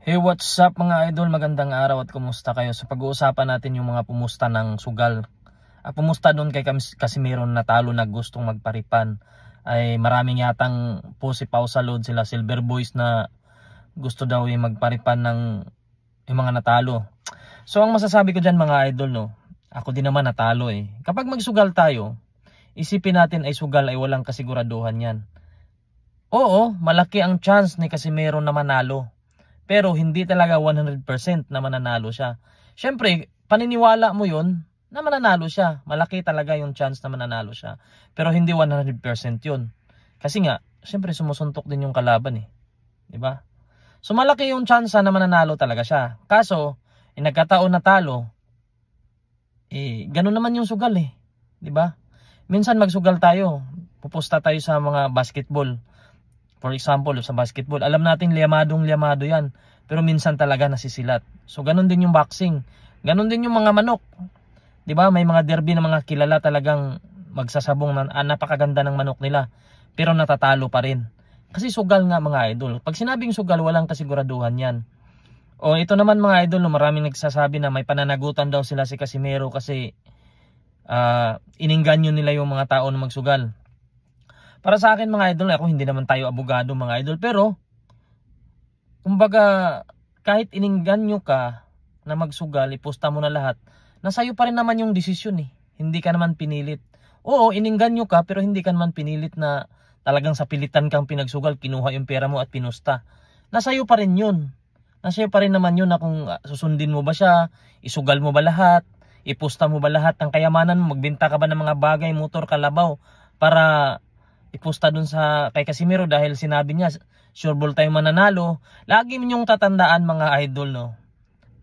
Hey, what's up mga idol? Magandang araw at kumusta kayo? So pag-uusapan natin yung mga pumusta ng sugal. Pumusta doon kay Casimiro natalo na gustong magparipan. Ay maraming yatang pusipaw sa load sila Silver Boys na gusto daw yung magparipan ng yung mga natalo. So ang masasabi ko dyan mga idol, no, ako din naman natalo eh. Kapag magsugal tayo, isipin natin ay sugal ay walang kasiguraduhan yan. Oo, malaki ang chance ni Casimiro na manalo. Pero hindi talaga 100% na mananalo siya. Siyempre, paniniwala mo yun na mananalo siya. Malaki talaga yung chance na mananalo siya. Pero hindi 100% yun. Kasi nga, siyempre sumusuntok din yung kalaban eh. Diba? So malaki yung chance na mananalo talaga siya. Kaso, nagkataon na talo, ganun naman yung sugal eh. Diba? Minsan magsugal tayo. Pupusta tayo sa mga basketball. For example, sa basketball, alam natin liyamadong yan. Pero minsan talaga nasisilat. So, ganun din yung boxing. Ganun din yung mga manok. 'Di ba? May mga derby na mga kilala talagang magsasabong na napakaganda ng manok nila. Pero natatalo pa rin. Kasi sugal nga mga idol. Pag sinabing sugal, walang kasiguraduhan yan. O ito naman mga idol, maraming nagsasabi na may pananagutan daw sila si Casimiro kasi iningganyo nila yung mga tao na magsugal. Para sa akin mga idol, ako hindi naman tayo abogado mga idol, pero kumbaga kahit iningganyo ka na magsugal, iposta mo na lahat, nasa'yo pa rin naman yung desisyon eh. Hindi ka naman pinilit. Oo, iningganyo ka pero hindi ka naman pinilit na talagang sa pilitan kang pinagsugal, kinuha yung pera mo at pinusta. Nasa'yo pa rin yun. Nasa'yo pa rin naman yun na kung susundin mo ba siya, isugal mo ba lahat, iposta mo ba lahat ng kayamanan mo, magbenta ka ba ng mga bagay, motor, kalabaw, para iposta dun sa kay Casimiro dahil sinabi niya sure ball tayo mananalo. Lagi ninyong tatandaan mga idol, no,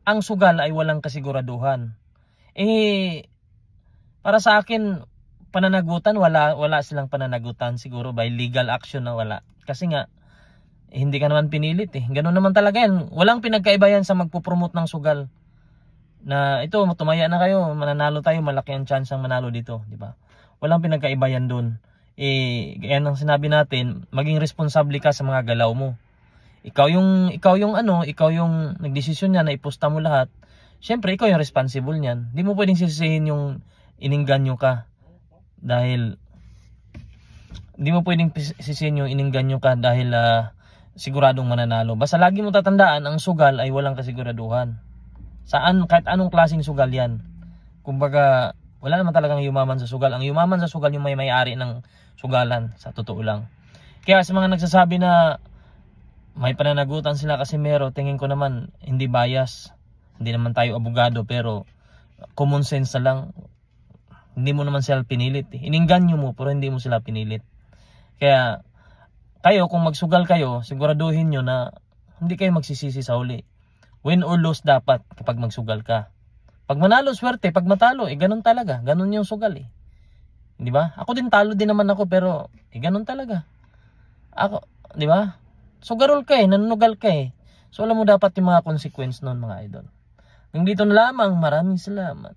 ang sugal ay walang kasiguraduhan. Para sa akin pananagutan, wala silang pananagutan, siguro by legal action na wala. Kasi nga hindi ka naman pinilit eh. Ganun naman talaga yan. Walang pinagkaiba yan sa magpo-promote ng sugal. Na ito, tumaya na kayo, mananalo tayo, malaki ang chance ang manalo dito, di ba? Walang pinagkaiba yan doon. Yan ang sinabi natin, maging responsable ka sa mga galaw mo. Ikaw yung nagdesisyon niya na iposta mo lahat. Syempre ikaw yung responsible niyan. Hindi mo pwedeng sisihin yung iningganyo ka dahil siguradong mananalo. Basta lagi mo tatandaan, ang sugal ay walang kasiguraduhan. Kahit anong klaseng sugal yan. Kumbaga, wala naman talagang yumaman sa sugal. Ang yumaman sa sugal yung may-ari ng sugalan, sa totoo lang. Kaya sa mga nagsasabi na may pananagutan sila Casimiro, tingin ko naman hindi bias. Hindi naman tayo abogado, pero common sense na lang. Hindi mo naman sila pinilit eh. Iningganyo mo pero hindi mo sila pinilit. Kaya kayo, kung magsugal kayo, siguraduhin nyo na hindi kayo magsisisi sa huli. Win or lose dapat kapag magsugal ka. Pag manalo, swerte. Pag matalo, ganun talaga. Ganun yung sugal eh. Di ba? Ako din, talo din naman ako, pero ganun talaga. Ako, di ba? Sugarol ka eh, nanunugal ka eh. So alam mo dapat yung mga consequence nun mga idol. Hanggang dito na lamang, maraming salamat.